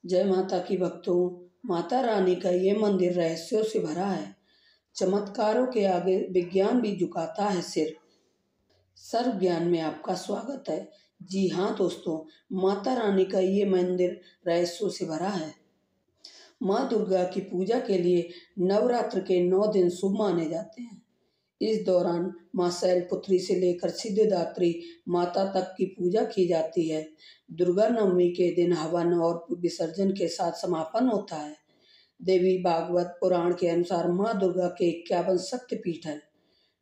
जय माता की भक्तों। माता रानी का ये मंदिर रहस्यों से भरा है। चमत्कारों के आगे विज्ञान भी झुकाता है सिर। सर्व ज्ञान में आपका स्वागत है। जी हाँ दोस्तों, माता रानी का ये मंदिर रहस्यों से भरा है। माँ दुर्गा की पूजा के लिए नवरात्र के 9 दिन शुभ माने जाते हैं। इस दौरान माँ शैलपुत्री से लेकर सिद्धिदात्री माता तक की पूजा की जाती है। दुर्गा नवमी के दिन हवन और विसर्जन के साथ समापन होता है। देवी भागवत पुराण के अनुसार माँ दुर्गा के 51 शक्तिपीठ हैं।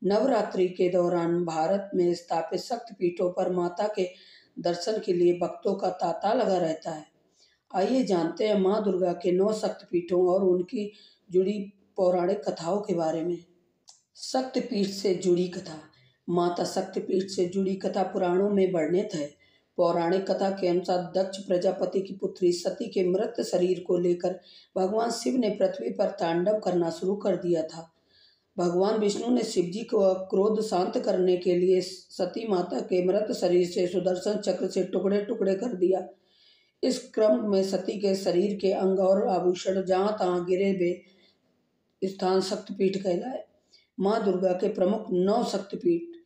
नवरात्रि के दौरान भारत में स्थापित शक्तिपीठों पर माता के दर्शन के लिए भक्तों का तांता लगा रहता है। आइए जानते हैं माँ दुर्गा के 9 शक्तिपीठों और उनकी जुड़ी पौराणिक कथाओं के बारे में। शक्तिपीठ से जुड़ी कथा। माता शक्तिपीठ से जुड़ी कथा पुराणों में वर्णित है। पौराणिक कथा के अनुसार दक्ष प्रजापति की पुत्री सती के मृत शरीर को लेकर भगवान शिव ने पृथ्वी पर तांडव करना शुरू कर दिया था। भगवान विष्णु ने शिव जी को क्रोध शांत करने के लिए सती माता के मृत शरीर से सुदर्शन चक्र से टुकड़े टुकड़े कर दिया। इस क्रम में सती के शरीर के अंग और आभूषण जहां तहां गिरे वे स्थान शक्तिपीठ कहलाए। माँ दुर्गा के प्रमुख 9 शक्तिपीठ।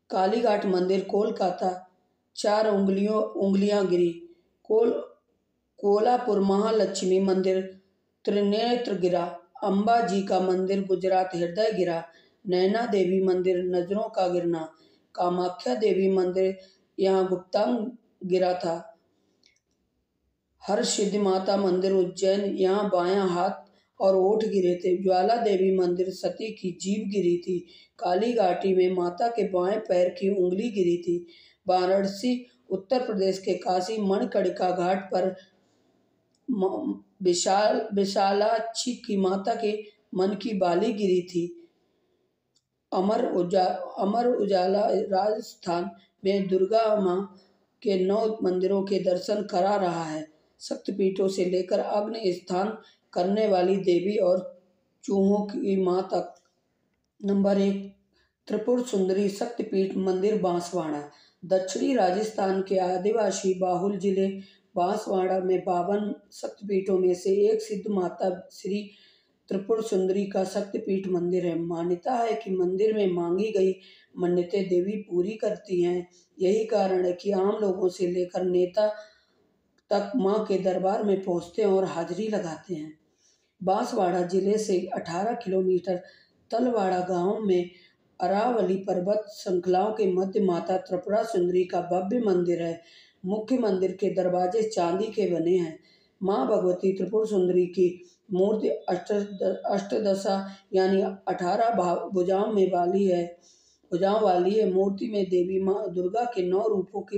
कालीघाट मंदिर कोलकाता 4 उंगलियां गिरी। कोलापुर महालक्ष्मी मंदिर त्रिनेत्र गिरा। अम्बा जी का मंदिर गुजरात हृदय गिरा। नैना देवी मंदिर नजरों का गिरना। कामाख्या देवी मंदिर यहाँ गुप्तांग गिरा था। हरसिद्धि माता मंदिर उज्जैन यहाँ बायां हाथ और ओठ गिरे थे। ज्वाला देवी मंदिर सती की जीभ गिरी थी। काली घाटी में माता के बाएं पैर की उंगली गिरी थी। वाराणसी उत्तर प्रदेश के काशी मणिकर्णिका घाट पर विशालाक्षी की माता के मन की बाली गिरी थी। अमर उजाला राजस्थान में दुर्गा माँ के 9 मंदिरों के दर्शन करा रहा है। शक्तिपीठों से लेकर अग्नि स्थान करने वाली देवी और चूहों की मां तक। नंबर 1, त्रिपुर सुंदरी शक्तिपीठ मंदिर बांसवाड़ा। दक्षिणी राजस्थान के आदिवासी बाहुल जिले बांसवाड़ा में 52 शक्तिपीठों में से एक सिद्ध माता श्री त्रिपुर सुंदरी का शक्तिपीठ मंदिर है। मान्यता है कि मंदिर में मांगी गई मन्नतें देवी पूरी करती हैं। यही कारण है कि आम लोगों से लेकर नेता तक मां के दरबार में पहुंचते हैं और हाजिरी लगाते हैं। बांसवाड़ा जिले से 18 किलोमीटर तलवाड़ा गांव में अरावली पर्वत श्रृंखलाओं के मध्य माता त्रिपुरा सुंदरी का भव्य मंदिर है। मुख्य मंदिर के दरवाजे चांदी के बने हैं। मां भगवती त्रिपुर सुंदरी की मूर्ति अष्टदशा यानी 18 भुजाओं वाली है। मूर्ति में देवी माँ दुर्गा के 9 रूपों की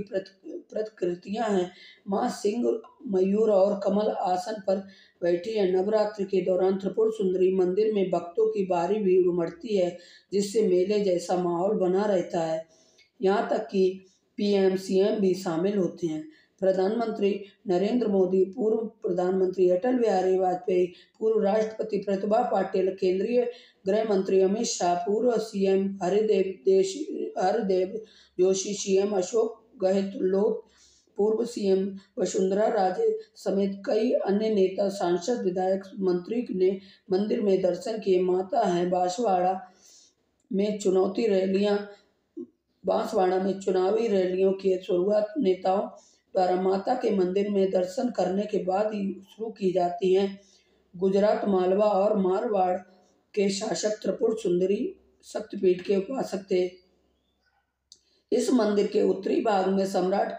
प्रतिकृतियां हैं। माँ सिंह, मयूर और कमल आसन पर बैठी है। नवरात्रि के दौरान त्रिपुर सुंदरी मंदिर में भक्तों की भारी भीड़ उमड़ती है, जिससे मेले जैसा माहौल बना रहता है। यहाँ तक कि पीएम सीएम भी शामिल होते हैं। प्रधानमंत्री नरेंद्र मोदी, पूर्व प्रधानमंत्री अटल बिहारी वाजपेयी, पूर्व राष्ट्रपति प्रतिभा पाटिल, केंद्रीय गृह मंत्री अमित शाह, पूर्व सीएम हरदेव जोशी, सीएम अशोक गहलोत, पूर्व सीएम वसुंधरा राजे समेत कई अन्य नेता, सांसद, विधायक, मंत्री ने मंदिर में दर्शन किए। माता है बांसवाड़ा में चुनावी रैलियों की शुरुआत नेताओं द्वारा माता के मंदिर में दर्शन करने के बाद ही शुरू की जाती है। गुजरात, मालवा और मारवाड़ के शासक त्रिपुर सुंदरी शक्तिपीठ के उपासक थे। इस मंदिर के उत्तरी भाग में सम्राट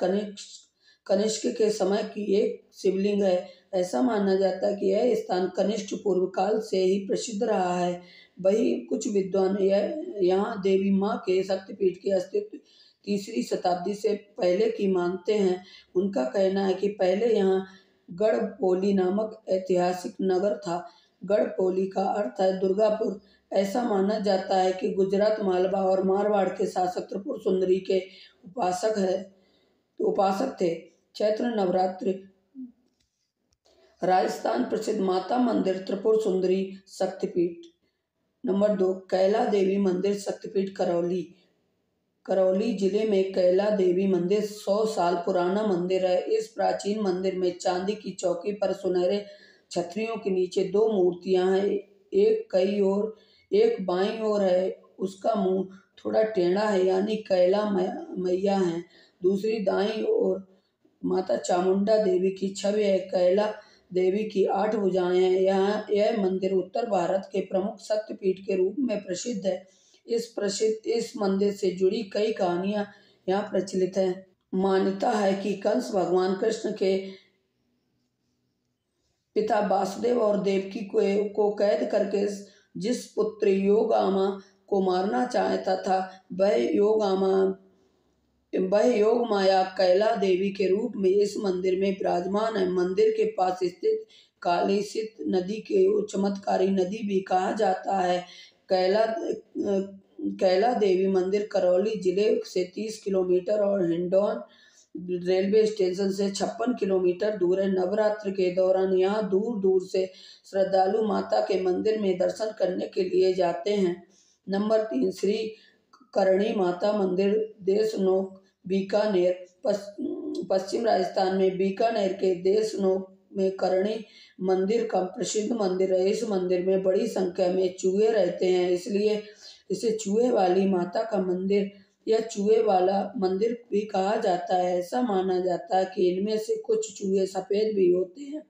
कनिष्क के समय की एक शिवलिंग है। ऐसा माना जाता है कि यह स्थान कनिष्क पूर्व काल से ही प्रसिद्ध रहा है। वही कुछ विद्वान यहाँ देवी माँ के शक्तिपीठ के अस्तित्व 3री शताब्दी से पहले की मानते हैं। उनका कहना है कि पहले यहाँ गढ़पोली नामक ऐतिहासिक नगर था। गढ़पोली का अर्थ है दुर्गापुर। ऐसा माना जाता है कि गुजरात, मालवा और मारवाड़ के शासक त्रिपुर सुंदरी के उपासक थे। चैत्र नवरात्रि। राजस्थान प्रसिद्ध माता मंदिर त्रिपुर सुंदरी शक्तिपीठ। नंबर 2, कैला देवी मंदिर शक्तिपीठ करौली। करौली जिले में कैला देवी मंदिर 100 साल पुराना मंदिर है। इस प्राचीन मंदिर में चांदी की चौकी पर सुनहरे छतरियों के नीचे दो मूर्तियां हैं। एक बाईं ओर है, उसका मुंह थोड़ा टेढ़ा है, यानी कैला मैया है। दूसरी दाईं ओर माता चामुंडा देवी की छवि है। कैला देवी की 8 भुजाएं हैं। यह मंदिर उत्तर भारत के प्रमुख शक्तिपीठ के रूप में प्रसिद्ध है। इस मंदिर से जुड़ी कई कहानियां यहाँ प्रचलित हैं। मान्यता है कि कंस भगवान कृष्ण के पिता वासुदेव और देवकी को कैद करके जिस पुत्री योगामा को मारना चाहता था, वह योग माया कैला देवी के रूप में इस मंदिर में विराजमान है। मंदिर के पास स्थित कालीसित नदी को चमत्कारी नदी भी कहा जाता है। कैला देवी मंदिर करौली जिले से 30 किलोमीटर और हिंडौन रेलवे स्टेशन से 56 किलोमीटर दूर है। नवरात्र के दौरान यहाँ दूर दूर से श्रद्धालु माता के मंदिर में दर्शन करने के लिए जाते हैं। नंबर 3, श्री करणी माता मंदिर, देशनोक, बीकानेर। पश्चिम राजस्थान में बीकानेर के देशनोक में करणी मंदिर का प्रसिद्ध मंदिर है। इस मंदिर में बड़ी संख्या में चूहे रहते हैं, इसलिए इसे चूहे वाली माता का मंदिर या चूहे वाला मंदिर भी कहा जाता है। ऐसा माना जाता है कि इनमें से कुछ चूहे सफेद भी होते हैं।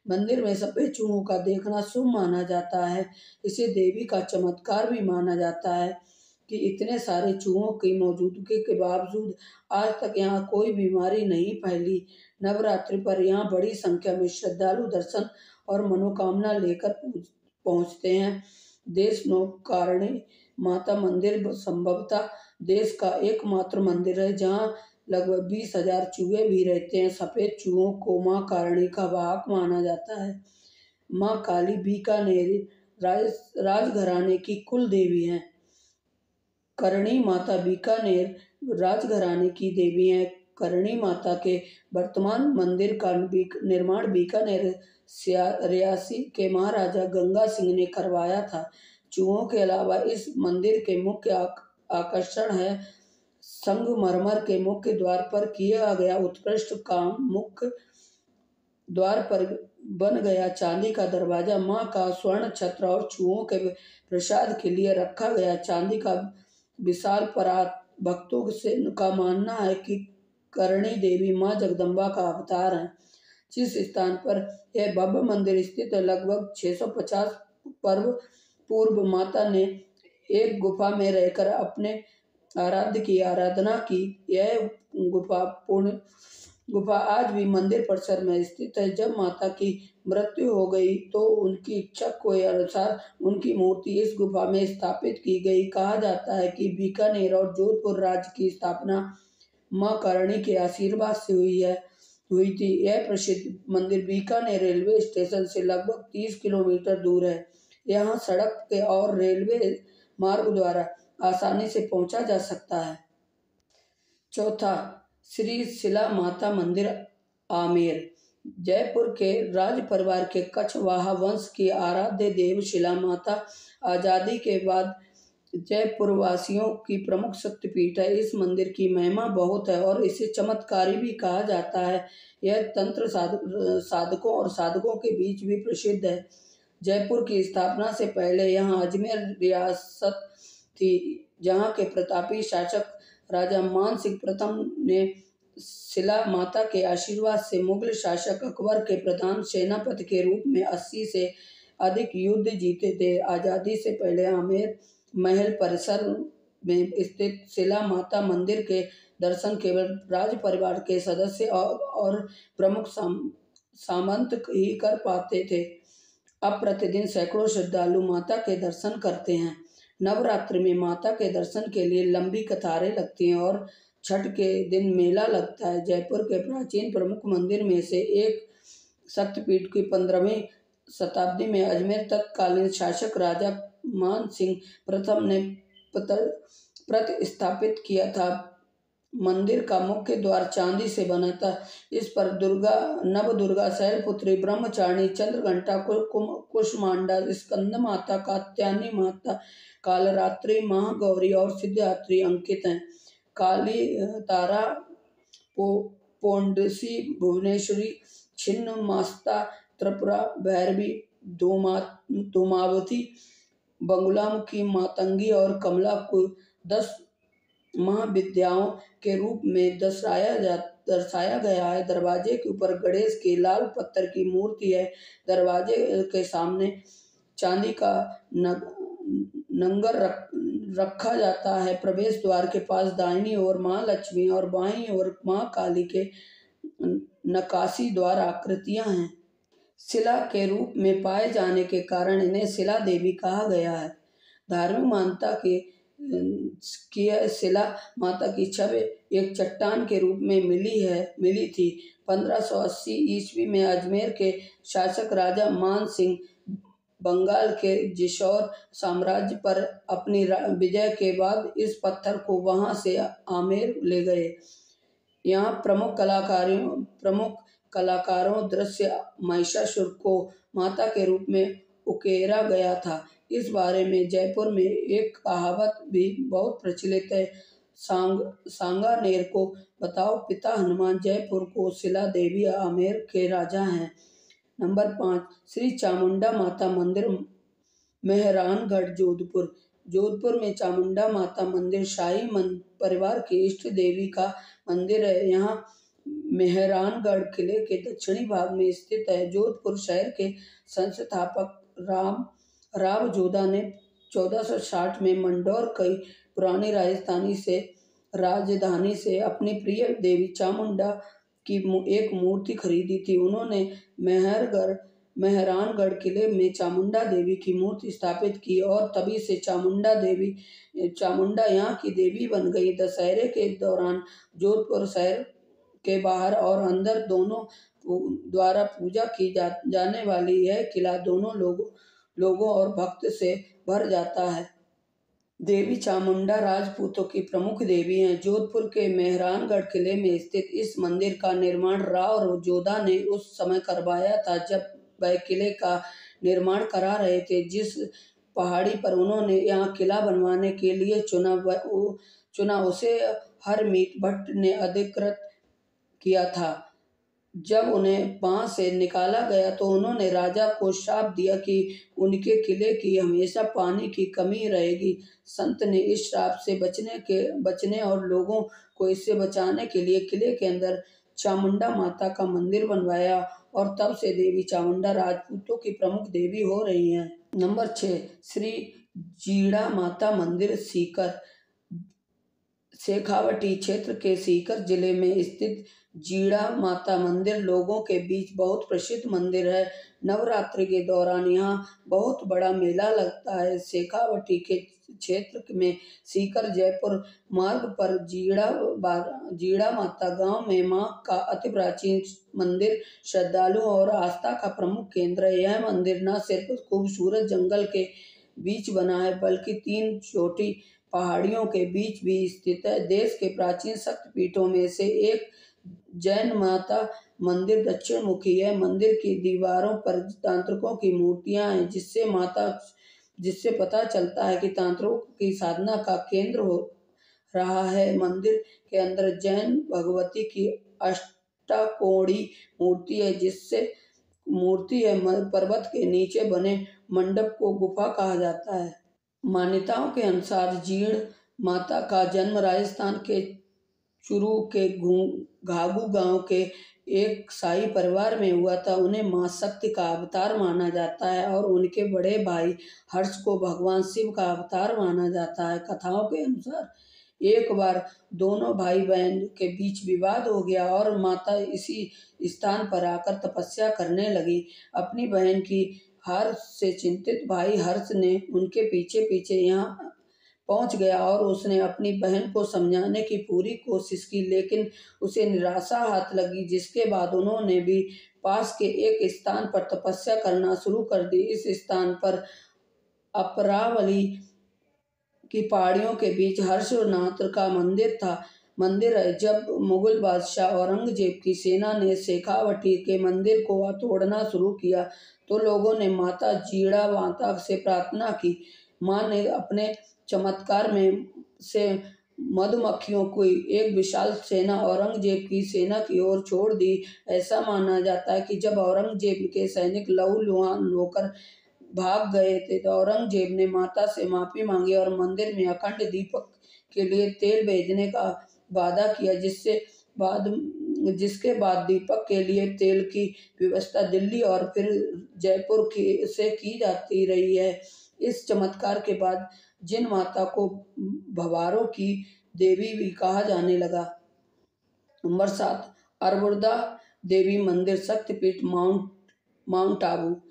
मंदिर में सफेद चूहों का देखना शुभ माना जाता है। इसे देवी का चमत्कार भी माना जाता है कि इतने सारे चूहों की मौजूदगी के बावजूद आज तक यहाँ कोई बीमारी नहीं फैली। नवरात्रि पर यहाँ बड़ी संख्या में श्रद्धालु दर्शन और मनोकामना लेकर पहुँचते हैं। देशनोक करणी माता मंदिर संभवतः देश का एकमात्र मंदिर है जहाँ लगभग 20,000 चूहे भी रहते हैं। सफेद चूहों को मां करणी का वाहक माना जाता है। मां काली बीकानेर राजघराने की कुल देवी हैं। करणी माता बीकानेर राजघराने की देवी हैं। करणी माता के वर्तमान मंदिर का निर्माण बीकानेर रियासी के महाराजा गंगा सिंह ने करवाया था। चूहों के अलावा इस मंदिर के मुख्य आकर्षण है संगमरमर के मुख्य द्वार पर किया गया उत्कृष्ट काम। मुख्य द्वार पर बन गया चांदी का दरवाजा, मां का स्वर्ण छत्र और चूहों के प्रसाद के लिए रखा गया चांदी का विशाल परात। भक्तों का मानना है कि करणी देवी मां जगदम्बा का अवतार है। जिस स्थान पर यह भव्य मंदिर स्थित है, लगभग 650 पर्व पूर्व माता ने एक गुफा में रहकर अपने आराध्य की आराधना की। यह गुफा आज भी मंदिर परिसर में स्थित है। जब माता की मृत्यु हो गई तो उनकी इच्छा के अनुसार उनकी मूर्ति इस गुफा में स्थापित की गई। कहा जाता है कि बीकानेर और जोधपुर राज्य की स्थापना मां करणी के आशीर्वाद से हुई थी। यह प्रसिद्ध मंदिर बीकानेर रेलवे स्टेशन से लगभग 30 किलोमीटर दूर है। यहाँ सड़क के और रेलवे मार्ग द्वारा आसानी से पहुंचा जा सकता है। चौथा, श्री शिला माता मंदिर आमेर। जयपुर के राज परिवार के कछवाहा वंश की आराध्य देव शिला माता आजादी के बाद जयपुर वासियों की प्रमुख शक्तिपीठ है। इस मंदिर की महिमा बहुत है और इसे चमत्कारी भी कहा जाता है। यह तंत्र साधकों और साधकों के बीच भी प्रसिद्ध है। जयपुर की स्थापना से पहले यहाँ अजमेर रियासत थी, जहाँ के प्रतापी शासक राजा मान सिंह प्रथम ने शिला माता के आशीर्वाद से मुगल शासक अकबर के प्रधान सेनापति के रूप में 80 से अधिक युद्ध जीते थे। आज़ादी से पहले आमेर महल परिसर में स्थित शिला माता मंदिर के दर्शन केवल राज परिवार के सदस्य और प्रमुख सामंत ही कर पाते थे। अब प्रतिदिन सैकड़ों श्रद्धालु माता के दर्शन करते हैं। नवरात्र में माता के दर्शन के लिए लंबी कतारें लगती हैं और छठ के दिन मेला लगता है। जयपुर के प्राचीन प्रमुख मंदिर में से एक शक्तिपीठ की 15वीं शताब्दी में अजमेर तत्कालीन शासक राजा मान सिंह प्रथम ने प्रतिस्थापित किया था। मंदिर का मुख्य द्वार चांदी से बना था। इस पर नवदुर्गा, शैलपुत्री, ब्रह्मचारिणी, चंद्रघंटा, कुष्मांडा, स्कंद माता, कात्यायनी माता, कालरात्रि, महागौरी और सिद्धिदात्री अंकित हैं। काली तारा, पोंडसी, भुवनेश्वरी, छिन्नमस्ता, त्रिपुरा, भैरवी, धूमावती, बंगुलामुखी, मातंगी और कमला को 10 महाविद्याओं के रूप में दर्शाया गया है। दरवाजे के ऊपर गणेश की लाल पत्थर की मूर्ति है। दरवाजे के सामने चांदी का नंगर रखा जाता है। प्रवेश द्वार के पास दाहिनी ओर मां लक्ष्मी और बाईं ओर मां काली के नक्काशी द्वार आकृतियां हैं। शिला के रूप में पाए जाने के कारण इन्हें शिला देवी कहा गया है। धार्मिक मान्यता की शिला माता की छवि एक चट्टान के रूप में मिली थी। 1580 ईस्वी में अजमेर के शासक राजा मान सिंह बंगाल के जिसौर साम्राज्य पर अपनी विजय के बाद इस पत्थर को वहां से आमेर ले गए। यहाँ प्रमुख कलाकारों दृश्य महिषासुर को माता के रूप में उकेरा गया था। इस बारे में जयपुर में एक कहावत भी बहुत प्रचलित है। सांगानेर को बताओ पिता हनुमान, जयपुर को शिला देवी आमेर के राजा हैं। नंबर 5, श्री चामुंडा माता मंदिर, मेहरानगढ़, जोधपुर। जोधपुर में चामुंडा माता मंदिर शाही परिवार की इष्ट देवी का मंदिर है। यहाँ मेहरानगढ़ किले के दक्षिणी भाग में स्थित है। जोधपुर शहर के संस्थापक राव जोधा ने 1460 में मंडौर की पुरानी राजधानी से अपनी प्रिय देवी चामुंडा की एक मूर्ति खरीदी थी। उन्होंने मेहरानगढ़ किले में चामुंडा देवी की मूर्ति स्थापित की और तभी से चामुंडा यहाँ की देवी बन गई। दशहरे के दौरान जोधपुर शहर के बाहर और अंदर दोनों द्वारा पूजा की जाने वाली यह किला दोनों लोगों और भक्त से भर जाता है। देवी चामुंडा राजपूतों की प्रमुख देवी हैं। जोधपुर के मेहरानगढ़ किले में स्थित इस मंदिर का निर्माण राव जोधा ने उस समय करवाया था जब वह किले का निर्माण करा रहे थे। जिस पहाड़ी पर उन्होंने यहाँ किला बनवाने के लिए चुना उसे हरमीत भट्ट ने अधिकृत किया था। जब उन्हें वहां से निकाला गया तो उन्होंने राजा को शाप दिया कि उनके किले की हमेशा पानी की कमी रहेगी। संत ने इस शाप से बचने और लोगों को इससे बचाने के लिए किले के अंदर चामुंडा माता का मंदिर बनवाया और तब से देवी चामुंडा राजपूतों की प्रमुख देवी हो रही हैं। नंबर 6, श्री जीड़ा माता मंदिर, सीकर। शेखावटी क्षेत्र के सीकर जिले में स्थित जीड़ा माता मंदिर लोगों के बीच बहुत प्रसिद्ध मंदिर है। नवरात्रि के दौरान यहाँ बहुत बड़ा मेला लगता है। शेखावटी के क्षेत्र में सीकर जयपुर मार्ग पर जीड़ा माता गांव में मां का अति प्राचीन मंदिर श्रद्धालुओं और आस्था का प्रमुख केंद्र है। यह मंदिर न सिर्फ खूबसूरत जंगल के बीच बना है बल्कि 3 छोटी पहाड़ियों के बीच भी स्थित है। देश के प्राचीन शक्तिपीठों में से एक जैन माता मंदिर दक्षिण मुखी है। मंदिर की दीवारों पर तांत्रिकों की मूर्तियां हैं जिससे पता चलता है कि तांत्रिकों की साधना का केंद्र हो रहा है। मंदिर के अंदर जैन भगवती की अष्टकोणी मूर्ति है। पर्वत के नीचे बने मंडप को गुफा कहा जाता है। मान्यताओं के अनुसार जीण माता का जन्म राजस्थान के चुरू के घाघू गांव के एक शाही परिवार में हुआ था। उन्हें मां शक्ति का अवतार माना जाता है और उनके बड़े भाई हर्ष को भगवान शिव का अवतार माना जाता है। कथाओं के अनुसार एक बार दोनों भाई बहन के बीच विवाद हो गया और माता इसी स्थान पर आकर तपस्या करने लगी। अपनी बहन की हार से चिंतित भाई हर्ष ने उनके पीछे पीछे यहाँ पहुंच गया और उसने अपनी बहन को समझाने की पूरी कोशिश की, लेकिन उसे निराशा हाथ लगी। जिसके बाद उन्होंने भी पास के एक स्थान पर तपस्या करना शुरू कर दी। इस स्थान पर अपरावली की पहाड़ियों के बीच हर्षनाथ का मंदिर है। जब मुगल बादशाह औरंगजेब की सेना ने शेखावटी के मंदिर को तोड़ना शुरू किया तो लोगों ने माता जीड़ा माता से प्रार्थना की। मां ने अपने चमत्कार से मधुमक्खियों की एक विशाल सेना औरंगजेब की सेना की ओर छोड़ दी। ऐसा माना जाता है कि जब औरंगजेब के सैनिक लहूलुहान होकर भाग गए थे तो औरंगजेब ने माता से माफी मांगी और मंदिर में अखंड दीपक के लिए तेल भेजने का वादा किया, बाद जिसके बाद दीपक के लिए तेल की व्यवस्था दिल्ली और फिर जयपुर से की जाती रही है। इस चमत्कार के बाद जिन माता को भवारों की देवी भी कहा जाने लगा। नंबर 7, अरबुदा देवी मंदिर शक्तिपीठ माउंट आबू।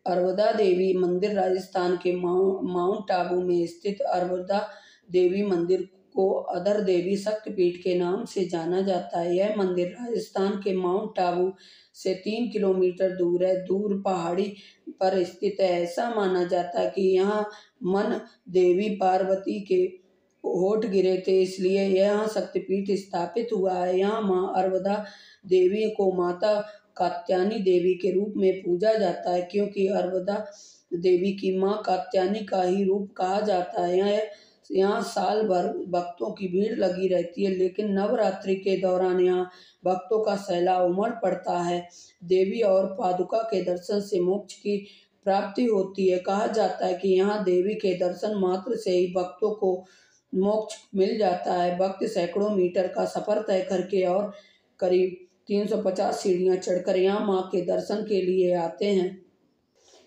अरबुदा देवी मंदिर राजस्थान के माउंट आबू में स्थित अरबुदा देवी मंदिर को अधर देवी शक्तिपीठ के नाम से जाना जाता है। यह मंदिर राजस्थान के माउंट आबू से 3 किलोमीटर दूर है। दूर पहाड़ी पर स्थित है। ऐसा माना जाता है कि यहाँ मन देवी पार्वती के होठ गिरे थे, इसलिए यहाँ शक्तिपीठ स्थापित हुआ है। यहाँ माँ अरबुदा देवी को माता कात्यायनी देवी के रूप में पूजा जाता है, क्योंकि अरबुदा देवी की माँ कात्यायनी का ही रूप कहा जाता है। यहाँ साल भर भक्तों की भीड़ लगी रहती है, लेकिन नवरात्रि के दौरान यहाँ भक्तों का सैलाब उमड़ पड़ता है। देवी और पादुका के दर्शन से मोक्ष की प्राप्ति होती है। कहा जाता है कि यहाँ देवी के दर्शन मात्र से ही भक्तों को मोक्ष मिल जाता है। भक्त सैकड़ों मीटर का सफर तय करके और करीब 350 सीढ़ियां चढ़कर यहाँ मां के दर्शन के लिए आते हैं।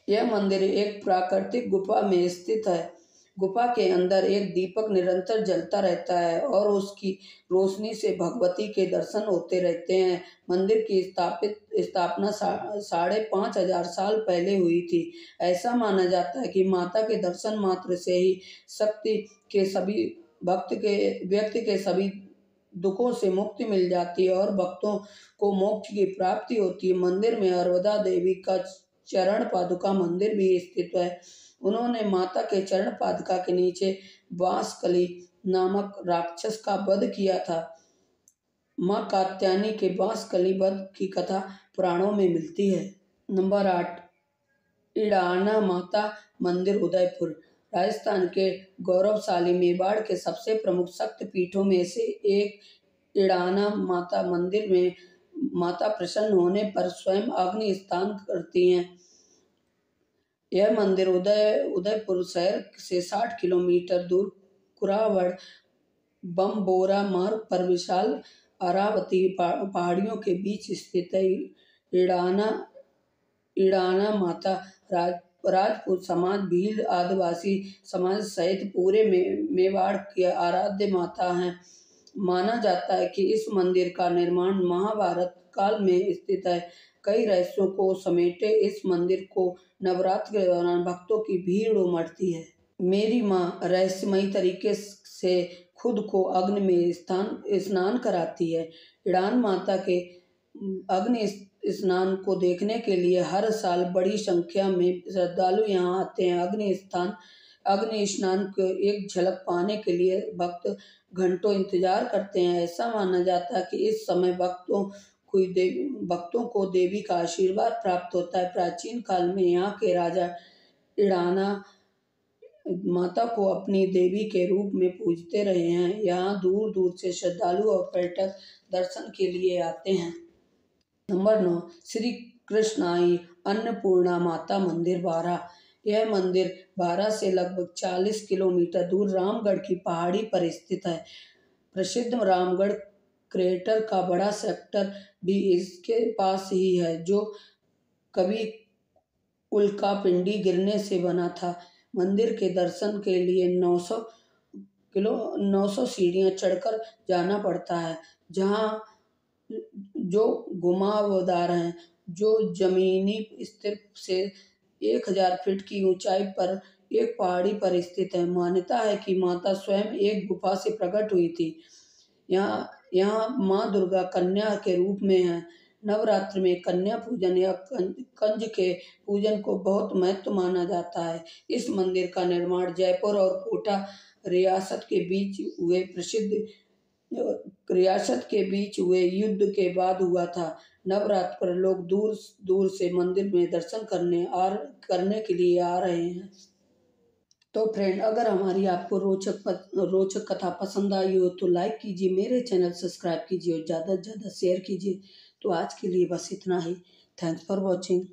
यह मंदिर एक प्राकृतिक गुफा में स्थित है। गुफा के अंदर एक दीपक निरंतर जलता रहता है और उसकी रोशनी से भगवती के दर्शन होते रहते हैं। मंदिर की स्थापना 5,500 साल पहले हुई थी। ऐसा माना जाता है कि माता के दर्शन मात्र से ही शक्ति के सभी व्यक्ति के सभी दुखों से मुक्ति मिल जाती है और भक्तों को मोक्ष की प्राप्ति होती है। मंदिर में अरबुदा देवी का चरण पादुका मंदिर भी स्थित है। उन्होंने माता के चरण पादुका के नीचे बांसकली नामक राक्षस का वध किया था। माँ कात्यायनी के बांसकली वध की कथा पुराणों में मिलती है। नंबर 8, इड़ाना माता मंदिर उदयपुर। राजस्थान के गौरवशाली मेवाड़ के सबसे प्रमुख शक्तिपीठों में से एक इड़ाना माता मंदिर में माता प्रसन्न होने पर स्वयं अग्नि स्नान करती हैं। यह मंदिर उदयपुर शहर से 60 किलोमीटर दूर कुरावड़ बमबोरा मार्ग पर विशाल अरावती पहाड़ियों के बीच स्थित है। इड़ाना माता राजपूत समाज, भील आदिवासी समाज सहित पूरे मेवाड़ की आराध्य माता हैं। माना जाता है कि इस मंदिर का निर्माण महाभारत काल में स्थित है। कई रहस्यों को समेटे इस मंदिर को नवरात्र के दौरान भक्तों की भीड़ उमड़ती है। मेरी माँ रहस्यमयी तरीके से खुद को अग्नि में स्नान कराती है। इड़ान माता के अग्नि स्नान को देखने के लिए हर साल बड़ी संख्या में श्रद्धालु यहाँ आते हैं। अग्नि स्नान को एक झलक पाने के लिए भक्त घंटों इंतजार करते हैं। ऐसा माना जाता है कि इस समय भक्तों को देवी का आशीर्वाद प्राप्त होता है। प्राचीन काल में यहाँ के राजा इड़ाना माता को अपनी देवी के रूप में पूजते रहे हैं। यहाँ दूर दूर से श्रद्धालु और पर्यटक दर्शन के लिए आते हैं। नंबर 9, श्री कृष्णाई अन्नपूर्णा माता मंदिर बारा। यह मंदिर बारा से लगभग 40 किलोमीटर दूर रामगढ़ की पहाड़ी पर स्थित है। प्रसिद्ध रामगढ़ क्रेटर का बड़ा सेक्टर भी इसके पास ही है, जो कभी उल्कापिंडी गिरने से बना था। मंदिर के दर्शन के लिए 900 सीढ़ियां चढ़कर जाना पड़ता है, जो घुमावदार हैं, जो जमीनी स्तर से 1000 फीट की ऊंचाई पर एक पहाड़ी पर स्थित है। मान्यता है कि माता स्वयं एक गुफा से प्रकट हुई थी। यहाँ माँ दुर्गा कन्या के रूप में है। नवरात्र में कन्या पूजन या कंज के पूजन को बहुत महत्व माना जाता है। इस मंदिर का निर्माण जयपुर और कोटा रियासत के बीच हुए युद्ध के बाद हुआ था। नवरात्र पर लोग दूर दूर से मंदिर में दर्शन करने के लिए आ रहे हैं। तो फ्रेंड, अगर हमारी आपको रोचक कथा पसंद आई हो तो लाइक कीजिए, मेरे चैनल सब्सक्राइब कीजिए और ज़्यादा से ज़्यादा शेयर कीजिए। तो आज के लिए बस इतना ही। Thanks for watching.